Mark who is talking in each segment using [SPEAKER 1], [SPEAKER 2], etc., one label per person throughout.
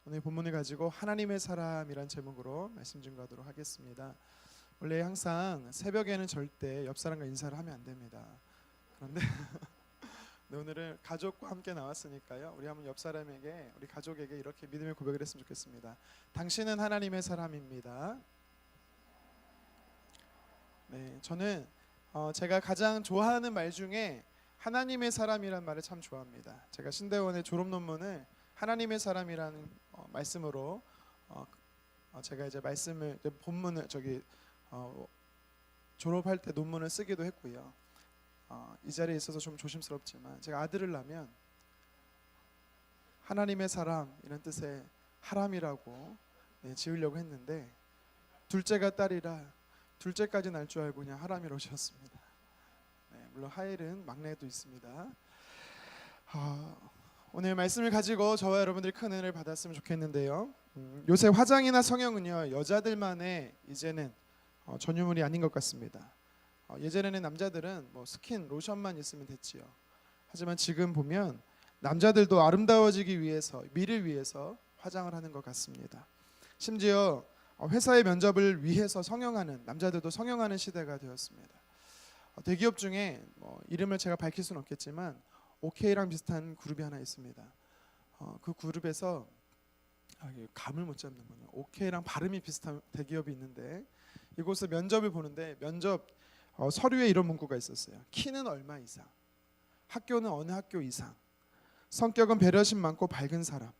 [SPEAKER 1] 오늘 본문을 가지고 하나님의 사람이란 제목으로 말씀 증거하도록 하겠습니다. 원래 항상 새벽에는 절대 옆 사람과 인사를 하면 안 됩니다. 그런데 네, 오늘은 가족과 함께 나왔으니까요. 우리 한번 옆 사람에게, 우리 가족에게 이렇게 믿음의 고백을 했으면 좋겠습니다. 당신은 하나님의 사람입니다. 네, 저는 제가 가장 좋아하는 말 중에 하나님의 사람이란 말을 참 좋아합니다. 제가 신대원의 졸업 논문을 하나님의 사람이라는 말씀으로 제가 이제 말씀을 본문을 졸업할 때 논문을 쓰기도 했고요. 이 자리에 있어서 좀 조심스럽지만 제가 아들을 낳으면 하나님의 사람 이런 뜻의 하람이라고 지으려고 했는데 둘째가 딸이라 둘째까지 날 줄 알고 그냥 하람이라고 지었습니다. 물론 하일은 막내도 있습니다. 오늘 말씀을 가지고 저와 여러분들이 큰 은혜를 받았으면 좋겠는데요. 요새 화장이나 성형은요 여자들만의 이제는 전유물이 아닌 것 같습니다. 예전에는 남자들은 뭐 스킨, 로션만 있으면 됐지요. 하지만 지금 보면 남자들도 아름다워지기 위해서, 미를 위해서 화장을 하는 것 같습니다. 심지어 회사의 면접을 위해서 성형하는, 남자들도 성형하는 시대가 되었습니다. 대기업 중에 이름을 제가 밝힐 수는 없겠지만 OK랑 비슷한 그룹이 하나 있습니다. 그 그룹에서 감을 못 잡는군요. OK랑 발음이 비슷한 대기업이 있는데 이곳에 면접을 보는데 면접 서류에 이런 문구가 있었어요. 키는 얼마 이상, 학교는 어느 학교 이상, 성격은 배려심 많고 밝은 사람.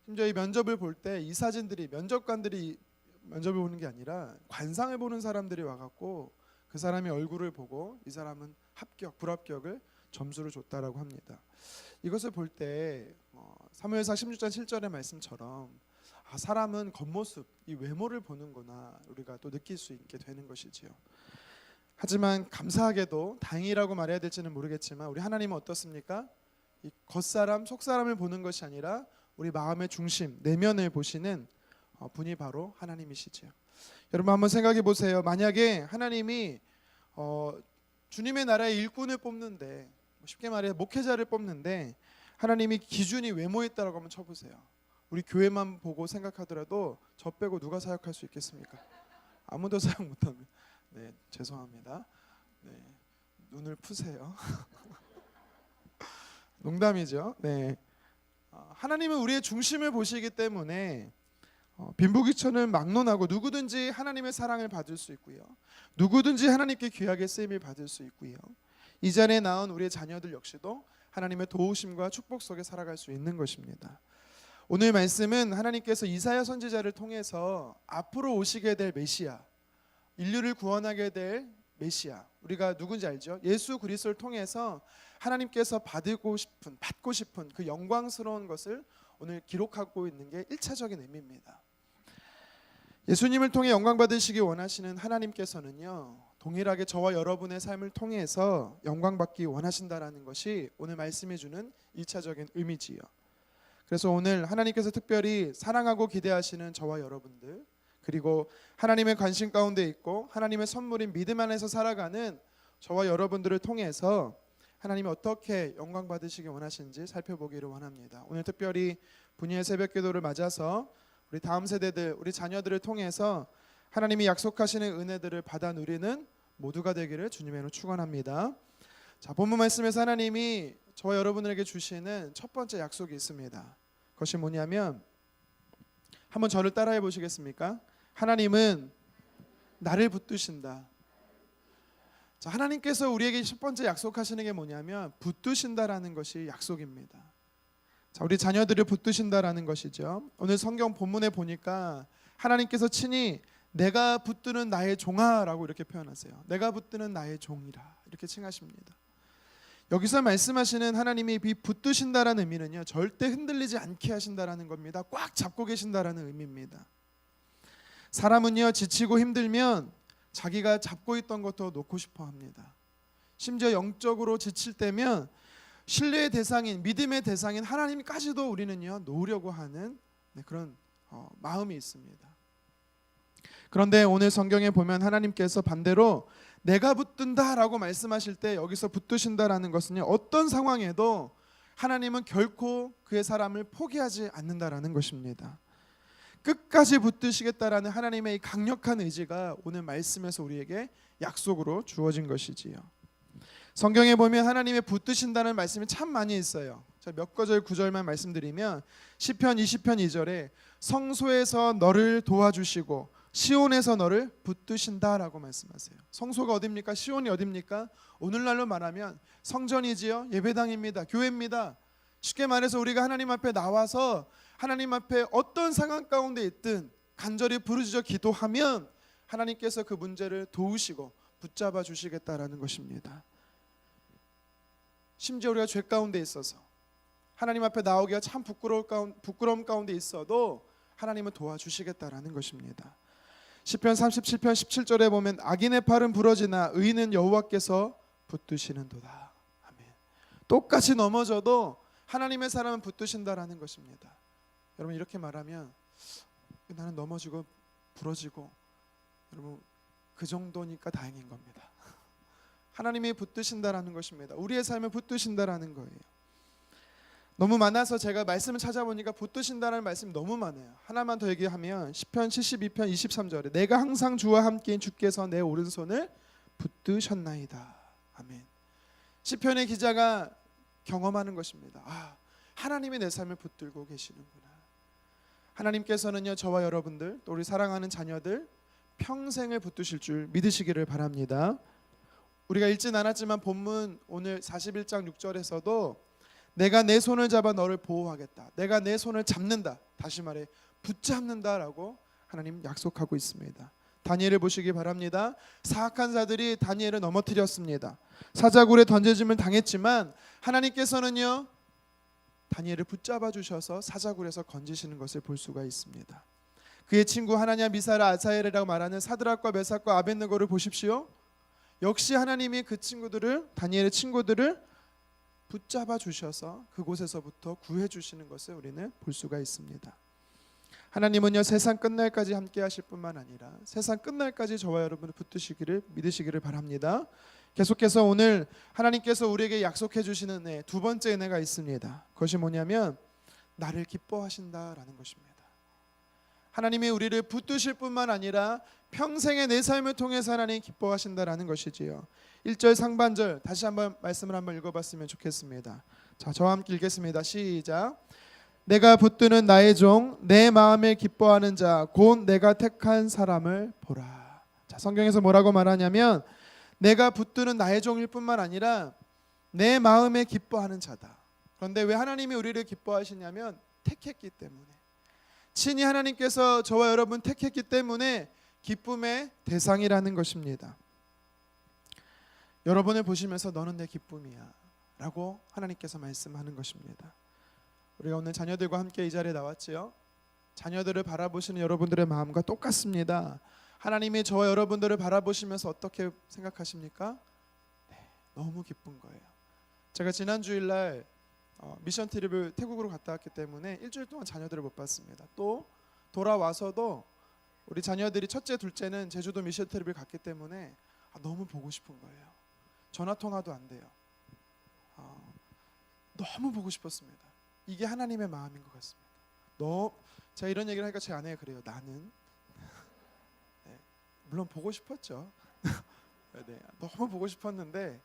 [SPEAKER 1] 심지어 이 면접을 볼 때 이 사진들이 면접관들이 면접을 보는 게 아니라 관상을 보는 사람들이 와갖고 그 사람의 얼굴을 보고 이 사람은 합격, 불합격을 점수를 줬다라고 합니다. 이것을 볼 때 사무엘상 16장 7절의 말씀처럼 사람은 겉모습, 이 외모를 보는구나 우리가 또 느낄 수 있게 되는 것이지요. 하지만 감사하게도 다행이라고 말해야 될지는 모르겠지만 우리 하나님은 어떻습니까? 이 겉사람, 속사람을 보는 것이 아니라 우리 마음의 중심, 내면을 보시는 분이 바로 하나님이시지요. 여러분 한번 생각해 보세요. 만약에 하나님이 주님의 나라의 일꾼을 뽑는데, 쉽게 말해 목회자를 뽑는데 하나님이 기준이 외모에 있다라고 한번 쳐보세요. 우리 교회만 보고 생각하더라도 저 빼고 누가 사역할 수 있겠습니까? 아무도 사역 못합니다. 네, 죄송합니다. 네, 눈을 푸세요. 농담이죠. 네, 하나님은 우리의 중심을 보시기 때문에 빈부귀천을 막론하고 누구든지 하나님의 사랑을 받을 수 있고요. 누구든지 하나님께 귀하게 쓰임을 받을 수 있고요. 이 자리에 나온 우리의 자녀들 역시도 하나님의 도우심과 축복 속에 살아갈 수 있는 것입니다. 오늘 말씀은 하나님께서 이사야 선지자를 통해서 앞으로 오시게 될 메시아, 인류를 구원하게 될 메시아, 우리가 누군지 알죠? 예수 그리스도를 통해서 하나님께서 받고 싶은 그 영광스러운 것을 오늘 기록하고 있는 게 1차적인 의미입니다. 예수님을 통해 영광 받으시기 원하시는 하나님께서는요 동일하게 저와 여러분의 삶을 통해서 영광 받기 원하신다라는 것이 오늘 말씀해 주는 2차적인 의미지요. 그래서 오늘 하나님께서 특별히 사랑하고 기대하시는 저와 여러분들, 그리고 하나님의 관심 가운데 있고 하나님의 선물인 믿음 안에서 살아가는 저와 여러분들을 통해서 하나님이 어떻게 영광 받으시기 원하시는지 살펴보기를 원합니다. 오늘 특별히 분유의 새벽 기도를 맞아서 우리 다음 세대들, 우리 자녀들을 통해서 하나님이 약속하시는 은혜들을 받아 누리는 모두가 되기를 주님의 이름으로 축원합니다. 자, 본문 말씀에서 하나님이 저와 여러분에게 주시는 첫 번째 약속이 있습니다. 그것이 뭐냐면, 한번 저를 따라해 보시겠습니까? 하나님은 나를 붙드신다. 자, 하나님께서 우리에게 첫 번째 약속하시는 게 뭐냐면 붙드신다라는 것이 약속입니다. 자, 우리 자녀들을 붙드신다라는 것이죠. 오늘 성경 본문에 보니까 하나님께서 친히 내가 붙드는 나의 종아라고 이렇게 표현하세요. 내가 붙드는 나의 종이라 이렇게 칭하십니다. 여기서 말씀하시는 하나님이 붙드신다라는 의미는요 절대 흔들리지 않게 하신다라는 겁니다. 꽉 잡고 계신다라는 의미입니다. 사람은요 지치고 힘들면 자기가 잡고 있던 것도 놓고 싶어 합니다. 심지어 영적으로 지칠 때면 신뢰의 대상인, 믿음의 대상인 하나님까지도 우리는요 놓으려고 하는 그런 마음이 있습니다. 그런데 오늘 성경에 보면 하나님께서 반대로 내가 붙든다라고 말씀하실 때 여기서 붙드신다라는 것은요 어떤 상황에도 하나님은 결코 그의 사람을 포기하지 않는다라는 것입니다. 끝까지 붙드시겠다라는 하나님의 이 강력한 의지가 오늘 말씀에서 우리에게 약속으로 주어진 것이지요. 성경에 보면 하나님의 붙드신다는 말씀이 참 많이 있어요. 자, 몇 구절만 말씀드리면 시편 20편 2절에 성소에서 너를 도와주시고 시온에서 너를 붙드신다라고 말씀하세요. 성소가 어디입니까? 시온이 어디입니까? 오늘날로 말하면 성전이지요. 예배당입니다. 교회입니다. 쉽게 말해서 우리가 하나님 앞에 나와서 하나님 앞에 어떤 상황 가운데 있든 간절히 부르짖어 기도하면 하나님께서 그 문제를 도우시고 붙잡아 주시겠다라는 것입니다. 심지어 우리가 죄 가운데 있어서 하나님 앞에 나오기가 참 부끄러움 가운데 있어도 하나님은 도와주시겠다라는 것입니다. 시편 37편 17절에 보면 악인의 팔은 부러지나 의인은 여호와께서 붙드시는도다. 아멘. 똑같이 넘어져도 하나님의 사람은 붙드신다라는 것입니다. 여러분 이렇게 말하면 나는 넘어지고 부러지고 여러분 그 정도니까 다행인 겁니다. 하나님이 붙드신다라는 것입니다. 우리의 삶을 붙드신다라는 거예요. 너무 많아서 제가 말씀을 찾아보니까 붙드신다는 말씀이 너무 많아요. 하나만 더 얘기하면 시편 72편 23절에 내가 항상 주와 함께인 주께서 내 오른손을 붙드셨나이다. 아멘. 시편의 기자가 경험하는 것입니다. 아, 하나님이 내 삶을 붙들고 계시는구나. 하나님께서는요 저와 여러분들 또 우리 사랑하는 자녀들 평생을 붙드실 줄 믿으시기를 바랍니다. 우리가 읽진 않았지만 본문 오늘 41장 6절에서도 내가 내 손을 잡아 너를 보호하겠다. 내가 내 손을 잡는다. 다시 말해 붙잡는다라고 하나님 약속하고 있습니다. 다니엘을 보시기 바랍니다. 사악한 자들이 다니엘을 넘어뜨렸습니다. 사자굴에 던져짐을 당했지만 하나님께서는요 다니엘을 붙잡아 주셔서 사자굴에서 건지시는 것을 볼 수가 있습니다. 그의 친구 하나냐 미사라 아사엘이라고 말하는 사드락과 메삭과 아벳느고를 보십시오. 역시 하나님이 그 친구들을 다니엘의 친구들을 붙잡아 주셔서 그곳에서부터 구해 주시는 것을 우리는 볼 수가 있습니다. 하나님은요 세상 끝날까지 함께 하실 뿐만 아니라 세상 끝날까지 저와 여러분을 붙드시기를 믿으시기를 바랍니다. 계속해서 오늘 하나님께서 우리에게 약속해 주시는 은혜, 두 번째 은혜가 있습니다. 그것이 뭐냐면 나를 기뻐하신다라는 것입니다. 하나님이 우리를 붙드실 뿐만 아니라 평생의 내 삶을 통해서 하나님 기뻐하신다라는 것이지요. 1절 상반절 다시 한번 말씀을 한번 읽어봤으면 좋겠습니다. 자, 저와 함께 읽겠습니다. 시작. 내가 붙드는 나의 종 내 마음에 기뻐하는 자 곧 내가 택한 사람을 보라. 자, 성경에서 뭐라고 말하냐면 내가 붙드는 나의 종일 뿐만 아니라 내 마음에 기뻐하는 자다. 그런데 왜 하나님이 우리를 기뻐하시냐면 택했기 때문에, 친히 하나님께서 저와 여러분 택했기 때문에 기쁨의 대상이라는 것입니다. 여러분을 보시면서 너는 내 기쁨이야 라고 하나님께서 말씀하는 것입니다. 우리가 오늘 자녀들과 함께 이 자리에 나왔지요. 자녀들을 바라보시는 여러분들의 마음과 똑같습니다. 하나님이 저와 여러분들을 바라보시면서 어떻게 생각하십니까? 네, 너무 기쁜 거예요. 제가 지난 주일날 미션 트립을 태국으로 갔다 왔기 때문에 일주일 동안 자녀들을 못 봤습니다. 또 돌아와서도 우리 자녀들이 첫째 둘째는 제주도 미션 트립을 갔기 때문에 너무 보고 싶은 거예요. 전화 통화도 안 돼요. 너무 보고 싶었습니다. 이게 하나님의 마음인 것 같습니다. 제가 이런 얘기를 하니까 제 아내가 그래요. 나는 네, 물론 보고 싶었죠. 네, 너무 보고 싶었는데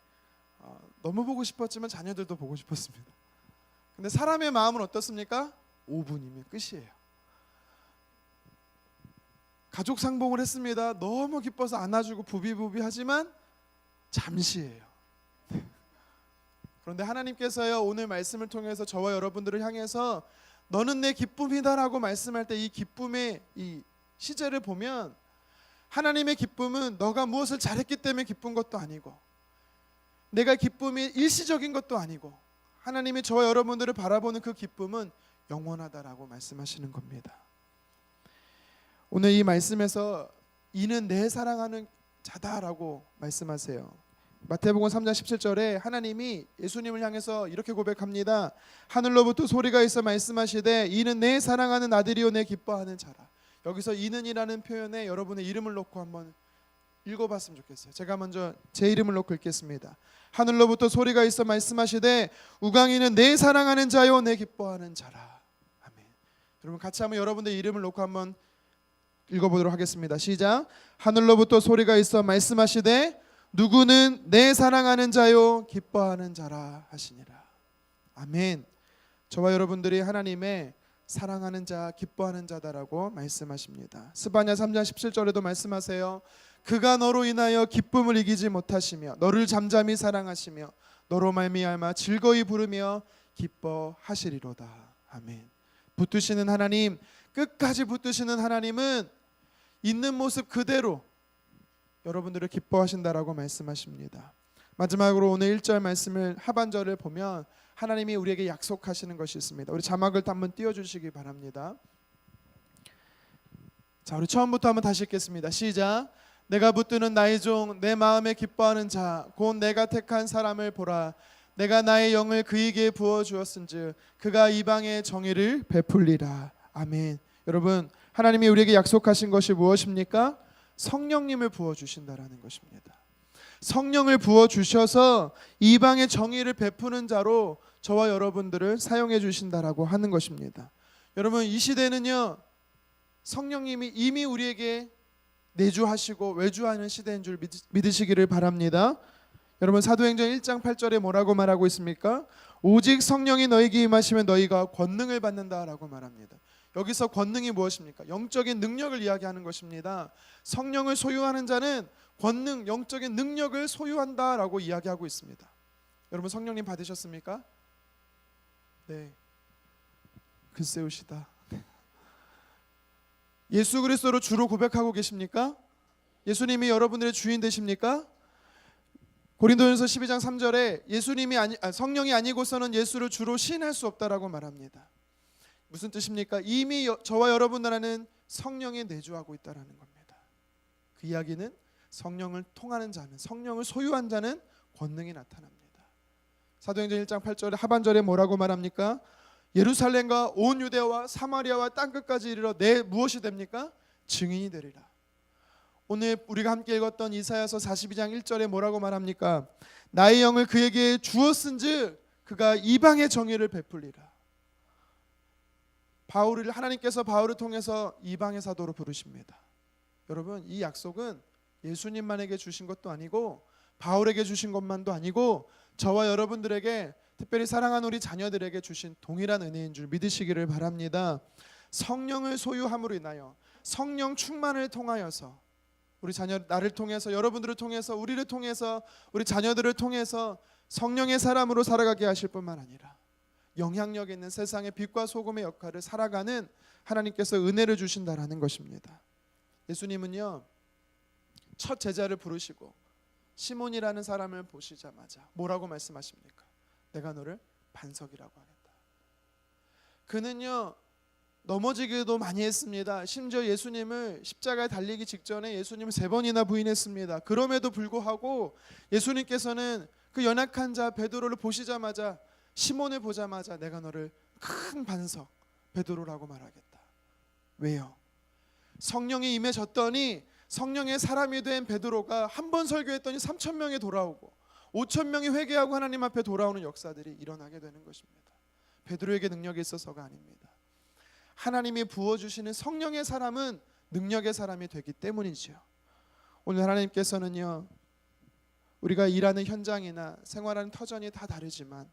[SPEAKER 1] 너무 보고 싶었지만 자녀들도 보고 싶었습니다. 근데 사람의 마음은 어떻습니까? 5분이면 끝이에요. 가족 상봉을 했습니다. 너무 기뻐서 안아주고 부비부비 하지만 잠시예요. 그런데 하나님께서요 오늘 말씀을 통해서 저와 여러분들을 향해서 너는 내 기쁨이다라고 말씀할 때 이 기쁨의 이 시제를 보면 하나님의 기쁨은 너가 무엇을 잘했기 때문에 기쁜 것도 아니고 내가 기쁨이 일시적인 것도 아니고 하나님이 저와 여러분들을 바라보는 그 기쁨은 영원하다라고 말씀하시는 겁니다. 오늘 이 말씀에서 이는 내 사랑하는 자다라고 말씀하세요. 마태복음 3장 17절에 하나님이 예수님을 향해서 이렇게 고백합니다. 하늘로부터 소리가 있어 말씀하시되 이는 내 사랑하는 아들이요 내 기뻐하는 자라. 여기서 이는이라는 표현에 여러분의 이름을 놓고 한번 읽어봤으면 좋겠어요. 제가 먼저 제 이름을 놓고 읽겠습니다. 하늘로부터 소리가 있어 말씀하시되 우강이는 내 사랑하는 자요 내 기뻐하는 자라. 아멘. 여러분 같이 한번 여러분들 이름을 놓고 한번 읽어보도록 하겠습니다. 시작. 하늘로부터 소리가 있어 말씀하시되 누구는 내 사랑하는 자요 기뻐하는 자라 하시니라. 아멘. 저와 여러분들이 하나님의 사랑하는 자, 기뻐하는 자다라고 말씀하십니다. 스바냐 3장 17절에도 말씀하세요. 그가 너로 인하여 기쁨을 이기지 못하시며 너를 잠잠히 사랑하시며 너로 말미암아 즐거이 부르며 기뻐하시리로다. 아멘. 붙드시는 하나님, 끝까지 붙드시는 하나님은 있는 모습 그대로 여러분들을 기뻐하신다라고 말씀하십니다. 마지막으로 오늘 1절 말씀을 하반절을 보면 하나님이 우리에게 약속하시는 것이 있습니다. 우리 자막을 한번 띄워주시기 바랍니다. 자, 우리 처음부터 한번 다시 읽겠습니다. 시작. 내가 붙드는 나의 종 내 마음에 기뻐하는 자 곧 내가 택한 사람을 보라. 내가 나의 영을 그에게 부어주었은즉 그가 이방의 정의를 베풀리라. 아멘. 여러분 하나님이 우리에게 약속하신 것이 무엇입니까? 성령님을 부어주신다라는 것입니다. 성령을 부어주셔서 이방의 정의를 베푸는 자로 저와 여러분들을 사용해 주신다라고 하는 것입니다. 여러분 이 시대는요 성령님이 이미 우리에게 내주하시고 외주하는 시대인 줄 믿으시기를 바랍니다. 여러분 사도행전 1장 8절에 뭐라고 말하고 있습니까? 오직 성령이 너희에게 임하시면 너희가 권능을 받는다라고 말합니다. 여기서 권능이 무엇입니까? 영적인 능력을 이야기하는 것입니다. 성령을 소유하는 자는 권능, 영적인 능력을 소유한다라고 이야기하고 있습니다. 여러분 성령님 받으셨습니까? 네. 글쎄요시다. 예수 그리스도로 주로 고백하고 계십니까? 예수님이 여러분들의 주인 되십니까? 고린도전서 12장 3절에 성령이 아니고서는 예수를 주로 시인할 수 없다라고 말합니다. 무슨 뜻입니까? 이미 저와 여러분 안에는 성령이 내주하고 있다라는 겁니다. 그 이야기는 성령을 통하는 자는, 성령을 소유한 자는 권능이 나타납니다. 사도행전 1장 8절에 하반절에 뭐라고 말합니까? 예루살렘과 온 유대와 사마리아와 땅끝까지 이르러 내 무엇이 됩니까? 증인이 되리라. 오늘 우리가 함께 읽었던 이사야서 42장 1절에 뭐라고 말합니까? 나의 영을 그에게 주었은즉 그가 이방의 정의를 베풀리라. 하나님께서 바울을 통해서 이방의 사도로 부르십니다. 여러분 이 약속은 예수님만에게 주신 것도 아니고 바울에게 주신 것만도 아니고 저와 여러분들에게 특별히 사랑하는 우리 자녀들에게 주신 동일한 은혜인 줄 믿으시기를 바랍니다. 성령을 소유함으로 인하여 성령 충만을 통하여서 우리 자녀 나를 통해서 여러분들을 통해서 우리를 통해서 우리 자녀들을 통해서 성령의 사람으로 살아가게 하실 뿐만 아니라 영향력 있는 세상의 빛과 소금의 역할을 살아가는 하나님께서 은혜를 주신다라는 것입니다. 예수님은요 첫 제자를 부르시고 시몬이라는 사람을 보시자마자 뭐라고 말씀하십니까? 내가 너를 반석이라고 하겠다. 그는요 넘어지기도 많이 했습니다. 심지어 예수님을 십자가에 달리기 직전에 예수님을 3번이나 부인했습니다. 그럼에도 불구하고 예수님께서는 그 연약한 자 베드로를 보시자마자 시몬을 보자마자 내가 너를 큰 반석 베드로라고 말하겠다. 왜요? 성령이 임해졌더니 성령의 사람이 된 베드로가 한 번 설교했더니 3,000명이 돌아오고 5,000명이 회개하고 하나님 앞에 돌아오는 역사들이 일어나게 되는 것입니다. 베드로에게 능력이 있어서가 아닙니다. 하나님이 부어주시는 성령의 사람은 능력의 사람이 되기 때문이지요. 오늘 하나님께서는요 우리가 일하는 현장이나 생활하는 터전이 다 다르지만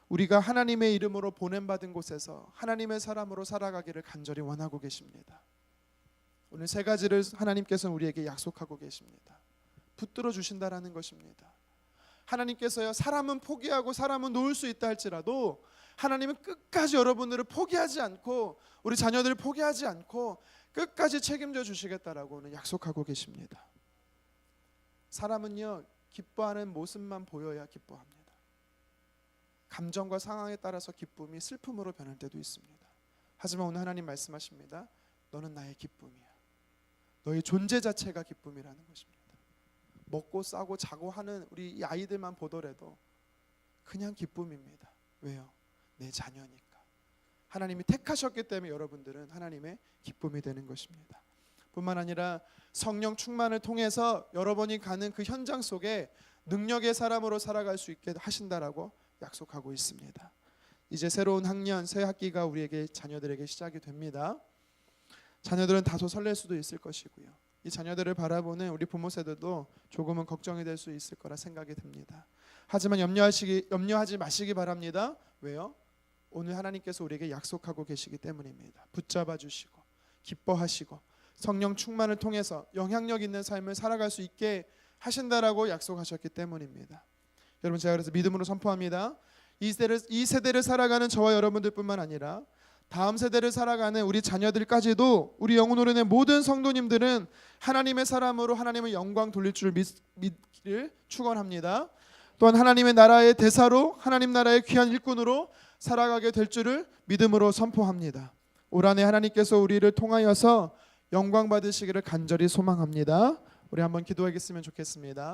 [SPEAKER 1] 우리가 하나님의 이름으로 보냄받은 곳에서 하나님의 사람으로 살아가기를 간절히 원하고 계십니다. 오늘 3가지를 하나님께서는 우리에게 약속하고 계십니다. 붙들어 주신다라는 것입니다. 하나님께서요 사람은 포기하고 사람은 놓을 수 있다 할지라도 하나님은 끝까지 여러분들을 포기하지 않고 우리 자녀들을 포기하지 않고 끝까지 책임져 주시겠다라고는 약속하고 계십니다. 사람은요 기뻐하는 모습만 보여야 기뻐합니다. 감정과 상황에 따라서 기쁨이 슬픔으로 변할 때도 있습니다. 하지만 오늘 하나님 말씀하십니다. 너는 나의 기쁨이야. 너의 존재 자체가 기쁨이라는 것입니다. 먹고 싸고 자고 하는 우리 이 아이들만 보더라도 그냥 기쁨입니다. 왜요? 내 자녀니까. 하나님이 택하셨기 때문에 여러분들은 하나님의 기쁨이 되는 것입니다. 뿐만 아니라 성령 충만을 통해서 여러분이 가는 그 현장 속에 능력의 사람으로 살아갈 수 있게 하신다라고 약속하고 있습니다. 이제 새로운 학년, 새 학기가 우리에게 자녀들에게 시작이 됩니다. 자녀들은 다소 설렐 수도 있을 것이고요. 이 자녀들을 바라보는 우리 부모 세대도 조금은 걱정이 될 수 있을 거라 생각이 듭니다. 하지만 염려하지 마시기 바랍니다. 왜요? 오늘 하나님께서 우리에게 약속하고 계시기 때문입니다. 붙잡아 주시고 기뻐하시고 성령 충만을 통해서 영향력 있는 삶을 살아갈 수 있게 하신다라고 약속하셨기 때문입니다. 여러분, 제가 그래서 믿음으로 선포합니다. 이 세대를 살아가는 저와 여러분들뿐만 아니라 다음 세대를 살아가는 우리 자녀들까지도 우리 영혼오른의 모든 성도님들은 하나님의 사람으로 하나님의 영광 돌릴 줄 믿기를 축원합니다. 또한 하나님의 나라의 대사로 하나님 나라의 귀한 일꾼으로 살아가게 될 줄을 믿음으로 선포합니다. 올 한해 하나님께서 우리를 통하여서 영광 받으시기를 간절히 소망합니다. 우리 한번 기도하겠으면 좋겠습니다.